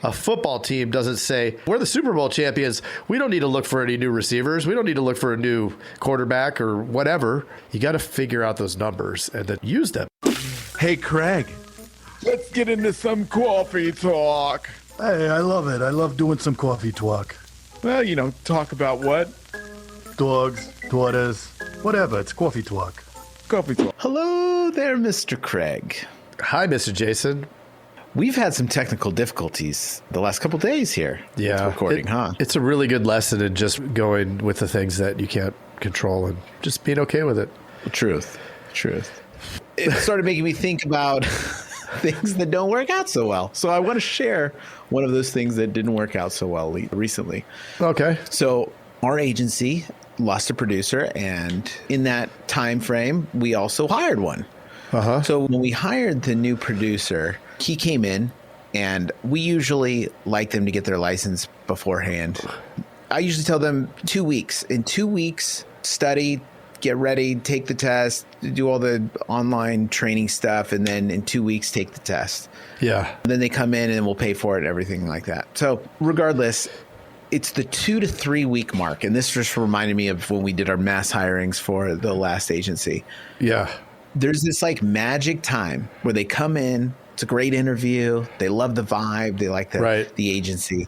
A football team doesn't say, we're the Super Bowl champions. We don't need to look for any new receivers. We don't need to look for a new quarterback or whatever. You got to figure out those numbers and then use them. Hey, Craig. Let's get into some coffee talk. Hey, I love it. I love doing some coffee talk. Well, talk about what? Dogs, daughters, whatever. It's coffee talk. Coffee talk. Hello there, Mr. Craig. Hi, Mr. Jason. We've had some technical difficulties the last couple days here. Yeah. With recording, huh? It's a really good lesson in just going with the things that you can't control and just being okay with it. Truth. It started making me think about things that don't work out so well. So I want to share one of those things that didn't work out so well recently. Okay. So our agency lost a producer, and in that time frame, we also hired one. Uh-huh. So when we hired the new producer, he came in, and we usually like them to get their license beforehand. I usually tell them 2 weeks. In 2 weeks, study, get ready, take the test, do all the online training stuff, and then in 2 weeks, take the test. Yeah. And then they come in and we'll pay for it and everything like that. So regardless, it's the 2 to 3 week mark. And this just reminded me of when we did our mass hirings for the last agency. Yeah. There's this like magic time where they come in. It's a great interview. They love the vibe. They like the agency.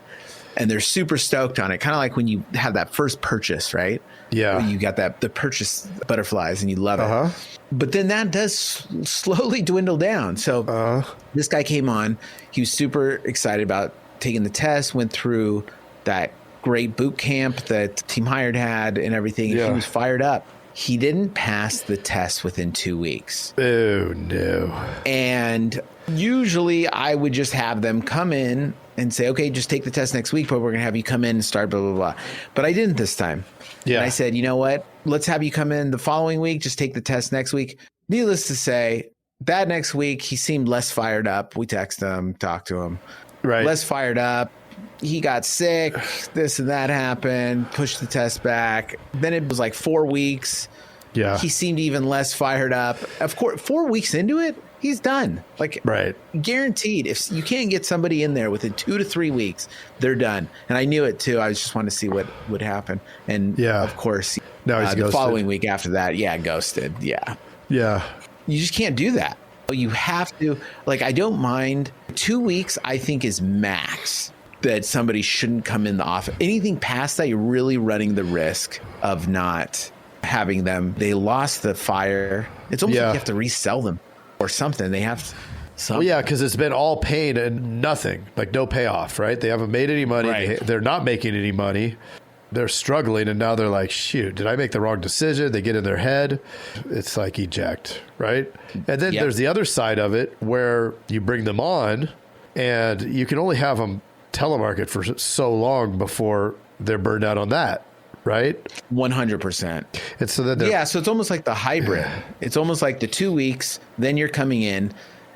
And they're super stoked on it. Kind of like when you have that first purchase, right? Yeah. Where you got the purchase butterflies and you love it. But then that does slowly dwindle down. So this guy came on. He was super excited about taking the test, went through that great boot camp that Team Hired had and everything. Yeah. He was fired up. He didn't pass the test within 2 weeks. Oh, no. And usually I would just have them come in and say, okay, just take the test next week, but we're going to have you come in and start blah, blah, blah. But I didn't this time. Yeah. And I said, you know what? Let's have you come in the following week. Just take the test next week. Needless to say, that next week, he seemed less fired up. We texted him, talked to him. Right. Less fired up. He got sick. This and that happened. Pushed the test back. Then it was like 4 weeks. Yeah. He seemed even less fired up. Of course, 4 weeks into it, he's done. Like, right. Guaranteed. If you can't get somebody in there within 2 to 3 weeks, they're done. And I knew it too. I just wanted to see what would happen. And of course, now he's the following week after that, ghosted. Yeah. Yeah. You just can't do that. You have to, I don't mind. 2 weeks, I think, is max that somebody shouldn't come in the office. Anything past that, you're really running the risk of not having them. They lost the fire. It's almost like you have to resell them or something. They have something. Well, yeah, because it's been all pain and nothing, like no payoff, right? They haven't made any money. Right. They're not making any money. They're struggling, and now they're like, shoot, did I make the wrong decision? They get in their head. It's like eject, right? And then there's the other side of it where you bring them on, and you can only have them telemarket for so long before they're burned out on that, right? 100%. And so then so it's almost like the hybrid. It's almost like the 2 weeks, then you're coming in,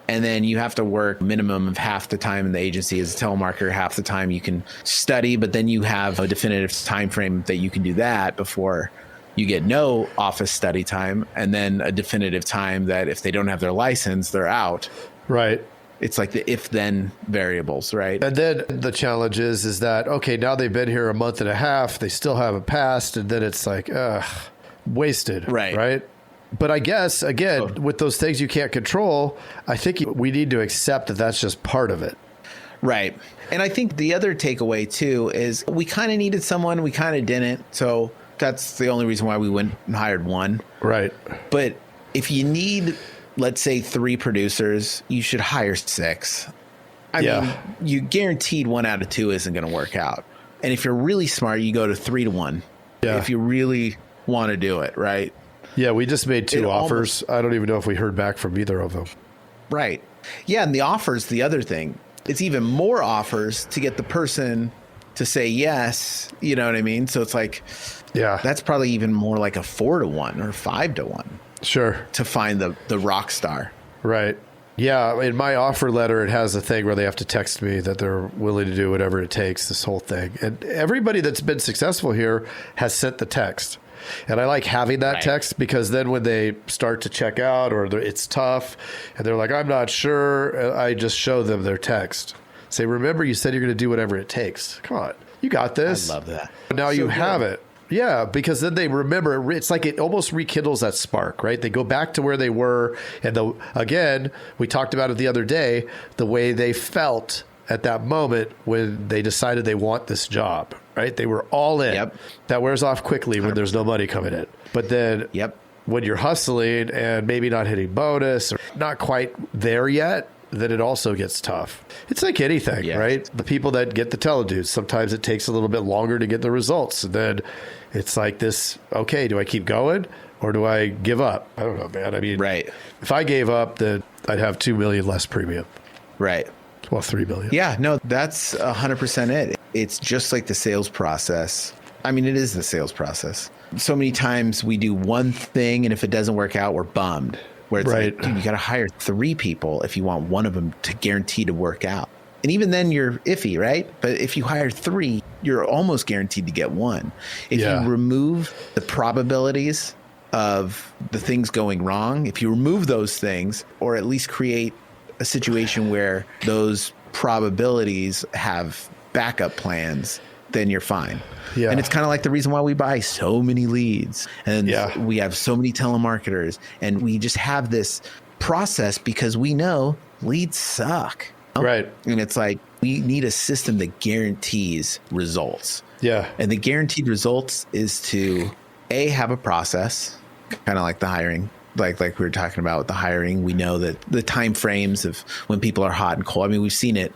and then you have to work minimum of half the time in the agency as a telemarketer, half the time you can study, but then you have a definitive time frame that you can do that before you get no office study time, and then a definitive time that if they don't have their license, they're out. Right. It's like the if-then variables, right? And then the challenge is that, okay, now they've been here a month and a half, they still haven't passed, and then it's like, wasted, right? But I guess, again, with those things you can't control, I think we need to accept that that's just part of it. Right. And I think the other takeaway, too, is we kind of needed someone, we kind of didn't. So that's the only reason why we went and hired one. Right. But if you need, let's say, 3 producers, you should hire 6. I mean, you guaranteed 1 out of 2 isn't going to work out. And if you're really smart, you go to 3 to 1. Yeah. If you really want to do it, right? Yeah, we just made 2 offers. I don't even know if we heard back from either of them. Right. Yeah, and the offers, the other thing. It's even more offers to get the person to say yes. You know what I mean? So it's like, that's probably even more like a 4 to 1 or 5 to 1. Sure. To find the rock star. Right. Yeah. In my offer letter, it has a thing where they have to text me that they're willing to do whatever it takes, this whole thing. And everybody that's been successful here has sent the text. And I like having that text because then when they start to check out or it's tough and they're like, I'm not sure, I just show them their text. Say, remember, you said you're going to do whatever it takes. Come on. You got this. I love that. But now you have it. Yeah, because then they remember. It's like it almost rekindles that spark, right? They go back to where they were. And again, we talked about it the other day, the way they felt at that moment when they decided they want this job, right? They were all in. Yep. That wears off quickly when there's no money coming in. But then when you're hustling and maybe not hitting bonus or not quite there yet, then it also gets tough. It's like anything, right? The people that get the teledudes, sometimes it takes a little bit longer to get the results. And then it's like this, okay, do I keep going or do I give up? I don't know, man. I mean, if I gave up, then I'd have 2 million less premium. Right. Well, 3 million. Yeah, no, that's 100% it. It's just like the sales process. I mean, it is the sales process. So many times we do one thing, and if it doesn't work out, we're bummed. Where it's like, dude, you got to hire 3 people if you want one of them to guarantee to work out. And even then you're iffy, right? But if you hire 3, you're almost guaranteed to get 1. If you remove the probabilities of the things going wrong, if you remove those things, or at least create a situation where those probabilities have backup plans, then you're fine. Yeah. And it's kind of like the reason why we buy so many leads and we have so many telemarketers, and we just have this process because we know leads suck. Right. And it's like, we need a system that guarantees results. Yeah. And the guaranteed results is to have a process, kind of like the hiring. Like we were talking about with the hiring, we know that the time frames of when people are hot and cold. I mean, we've seen it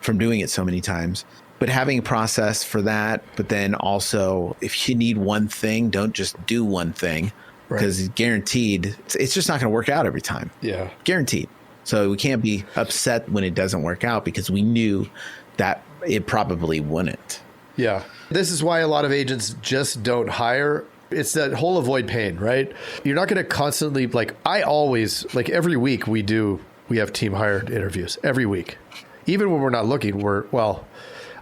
from doing it so many times. But having a process for that, but then also if you need one thing, don't just do one thing because guaranteed, it's just not going to work out every time. Yeah. Guaranteed. So we can't be upset when it doesn't work out because we knew that it probably wouldn't. Yeah. This is why a lot of agents just don't hire. It's that whole avoid pain, right? You're not going to constantly, like I always, like every week we have team hired interviews every week. Even when we're not looking,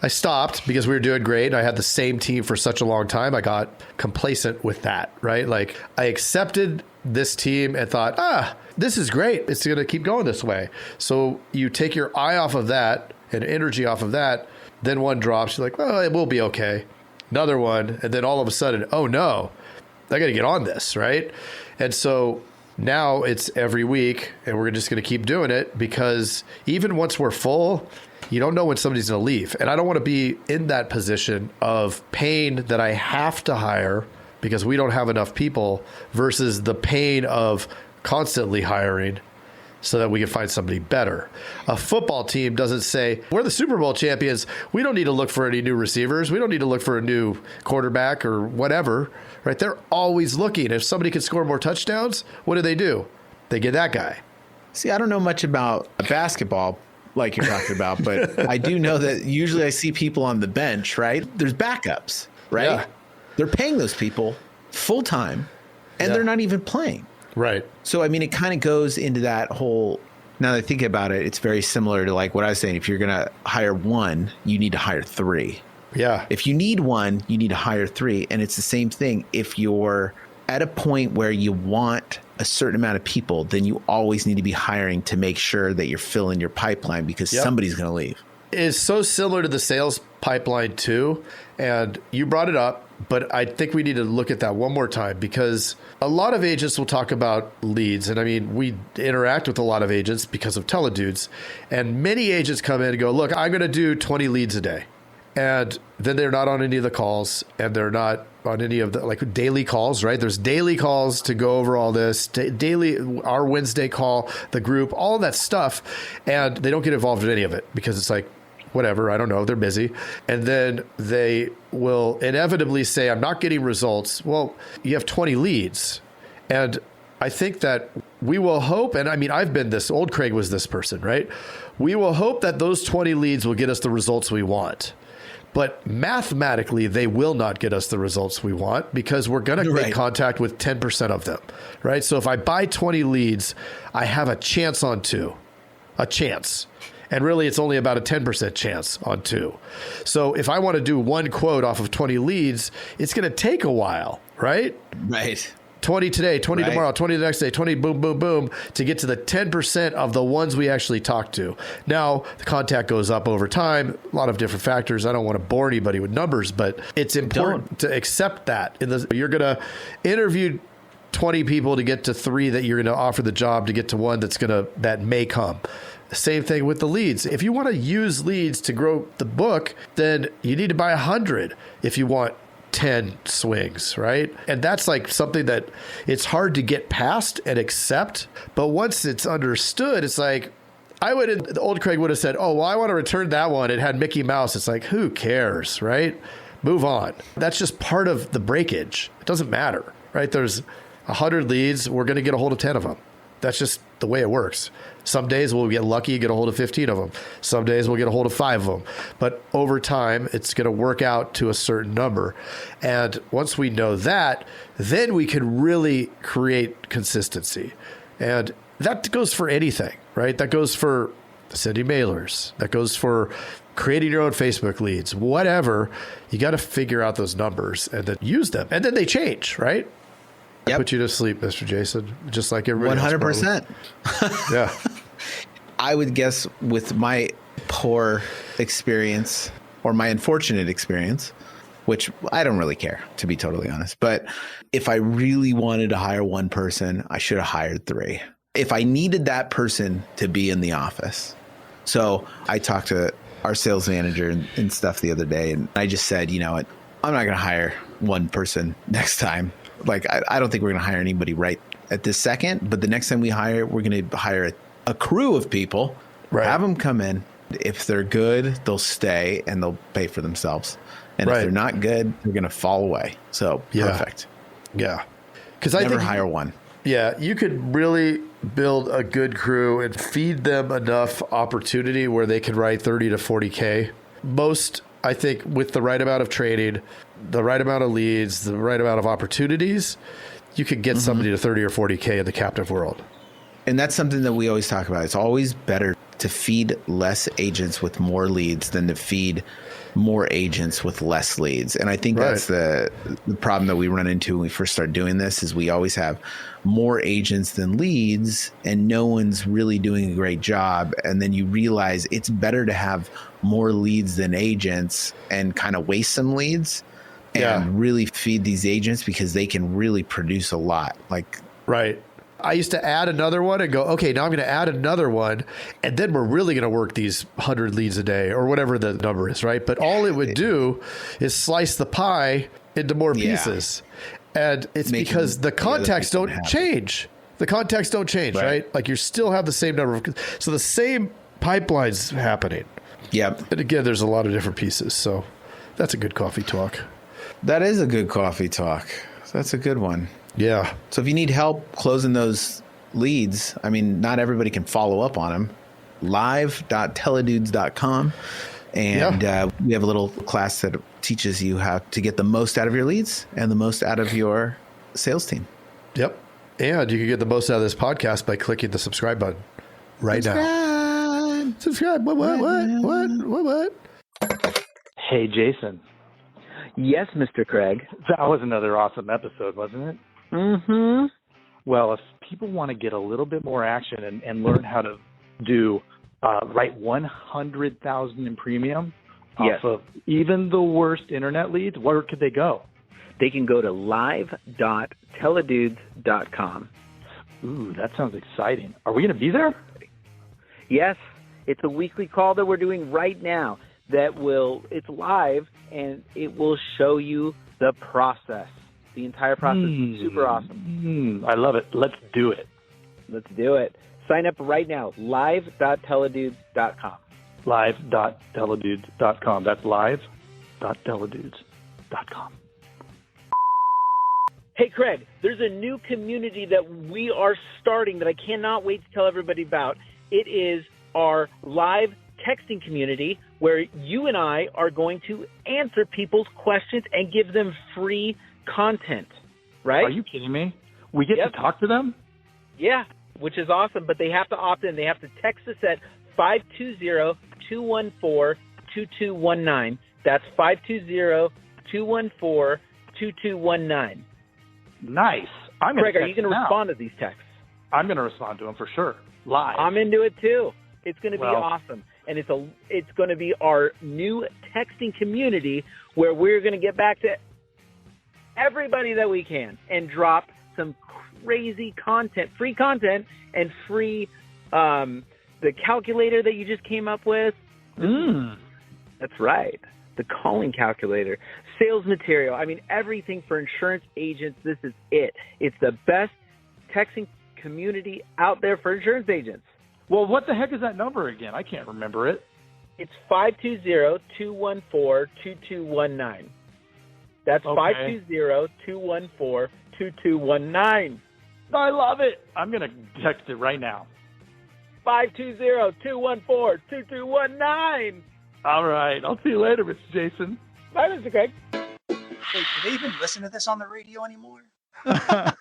I stopped because we were doing great. I had the same team for such a long time. I got complacent with that, right? Like I accepted this team and thought, this is great. It's going to keep going this way. So you take your eye off of that and energy off of that. Then one drops. You're like, well, it will be okay. Another one. And then all of a sudden, oh no, I got to get on this, right? And so now it's every week and we're just going to keep doing it because even once we're full, you don't know when somebody's going to leave. And I don't want to be in that position of pain that I have to hire because we don't have enough people versus the pain of constantly hiring so that we can find somebody better. A football team doesn't say, we're the Super Bowl champions. We don't need to look for any new receivers. We don't need to look for a new quarterback or whatever, right? They're always looking. If somebody can score more touchdowns, what do? They get that guy. See, I don't know much about basketball like you're talking about, but I do know that usually I see people on the bench, right? There's backups, right? Yeah. They're paying those people full time and they're not even playing. Right. So, I mean, it kind of goes into that whole, now that I think about it, it's very similar to like what I was saying. If you're going to hire 1, you need to hire 3. Yeah. If you need 1, you need to hire 3. And it's the same thing. If you're at a point where you want a certain amount of people, then you always need to be hiring to make sure that you're filling your pipeline because somebody's going to leave. It's so similar to the sales pipeline too. And you brought it up, but I think we need to look at that one more time because a lot of agents will talk about leads. And I mean, we interact with a lot of agents because of teledudes. And many agents come in and go, look, I'm going to do 20 leads a day. And then they're not on any of the calls and they're not on any of the like daily calls, right? There's daily calls to go over all this daily, our Wednesday call, the group, all that stuff. And they don't get involved in any of it because it's like, whatever, I don't know, they're busy. And then they will inevitably say, I'm not getting results. Well, you have 20 leads. And I think that we will hope, and I mean, I've been this, old Craig was this person, right? We will hope that those 20 leads will get us the results we want. But mathematically, they will not get us the results we want because we're going to make contact with 10% of them, right? So if I buy 20 leads, I have a chance on 2, a chance. And really, it's only about a 10% chance on 2. So if I want to do 1 quote off of 20 leads, it's going to take a while, right? Right. 20 today, 20 Right. tomorrow, 20 the next day, 20 boom, boom, boom, to get to the 10% of the ones we actually talk to. Now, the contact goes up over time, a lot of different factors. I don't want to bore anybody with numbers, but it's important to accept that. You're going to interview 20 people to get to 3 that you're going to offer the job to get to 1 that may come. Same thing with the leads. If you want to use leads to grow the book, then you need to buy 100 if you want 10 swings, right? And that's like something that it's hard to get past and accept. But once it's understood, it's like, the old Craig would have said, oh, well, I want to return that one. It had Mickey Mouse. It's like, who cares, right? Move on. That's just part of the breakage. It doesn't matter, right? There's 100 leads. We're going to get a hold of 10 of them. That's just the way it works. Some days we'll get lucky, get a hold of 15 of them. Some days we'll get a hold of 5 of them. But over time, it's going to work out to a certain number. And once we know that, then we can really create consistency. And that goes for anything, right? That goes for sending mailers. That goes for creating your own Facebook leads, whatever. You got to figure out those numbers and then use them. And then they change, right? Yep. I put you to sleep, Mr. Jason, just like everybody 100%. else. Yeah. I would guess with my poor experience or my unfortunate experience, which I don't really care, to be totally honest. But if I really wanted to hire one person, I should have hired 3. If I needed that person to be in the office. So I talked to our sales manager and stuff the other day, and I just said, you know what, I'm not going to hire one person next time. Like, I don't think we're going to hire anybody right at this second, but the next time we hire, we're going to hire a crew of people, Right. have them come in. If they're good, they'll stay and they'll pay for themselves. And Right. if they're not good, they're going to fall away. So Yeah. perfect. Yeah. Because I Never think hire one. Yeah, you could really build a good crew and feed them enough opportunity where they can write 30 to 40K. Most, I think, with the right amount of training, the right amount of leads, the right amount of opportunities, you could get somebody to 30 or 40K in the captive world. And that's something that we always talk about. It's always better to feed less agents with more leads than to feed more agents with less leads. And I think that's the problem that we run into when we first start doing this is we always have more agents than leads and no one's really doing a great job. And then you realize it's better to have more leads than agents and kind of waste some leads and really feed these agents because they can really produce a lot. Right. I used to add another one and go, okay, now I'm going to add another one. And then we're really going to work these 100 leads a day or whatever the number is, right? But all it would do is slice the pie into more pieces. And it's because the contacts don't change. The contacts don't change, right? Like you still have the same number of, so the same pipeline's happening. Yep. And again, there's a lot of different pieces. So that's a good coffee talk. That is a good coffee talk. That's a good one. Yeah. So if you need help closing those leads, I mean, not everybody can follow up on them. live.teledudes.com. And we have a little class that teaches you how to get the most out of your leads and the most out of your sales team. Yep. And you can get the most out of this podcast by clicking the subscribe button right now. Subscribe. What? Hey, Jason. Yes, Mr. Craig. That was another awesome episode, wasn't it? Mm-hmm. Well, if people want to get a little bit more action and learn how to do write 100,000 in premium off of even the worst internet leads, where could they go? They can go to live.teledudes.com. Ooh, that sounds exciting. Are we going to be there? Yes, it's a weekly call that we're doing right now it's live and it will show you the process. The entire process is super awesome. I love it. Let's do it. Let's do it. Sign up right now, live.teledudes.com. Live.teledudes.com. That's live.teledudes.com. Hey, Craig, there's a new community that we are starting that I cannot wait to tell everybody about. It is our live texting community where you and I are going to answer people's questions and give them free content, right? Are you kidding me? We get to talk to them? Yeah, which is awesome, but they have to opt in. They have to text us at 520-214-2219. That's 520-214-2219. Nice. Craig, are you going to respond to these texts? I'm going to respond to them for sure. Live. I'm into it too. It's going to be awesome. And it's going to be our new texting community where we're going to get back to everybody that we can and drop some crazy content, free content, and free the calculator that you just came up with. That's right. The calling calculator, sales material. I mean, everything for insurance agents. This is it. It's the best texting community out there for insurance agents. Well, what the heck is that number again? I can't remember it. It's 520-214-2219. That's 520-214-2219. I love it. I'm going to text it right now. 520-214-2219. All right. I'll see you later, Mr. Jason. Bye, Mr. Craig. Wait, do they even listen to this on the radio anymore? I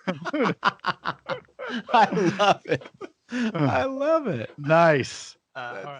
love it. I love it. Nice. All right.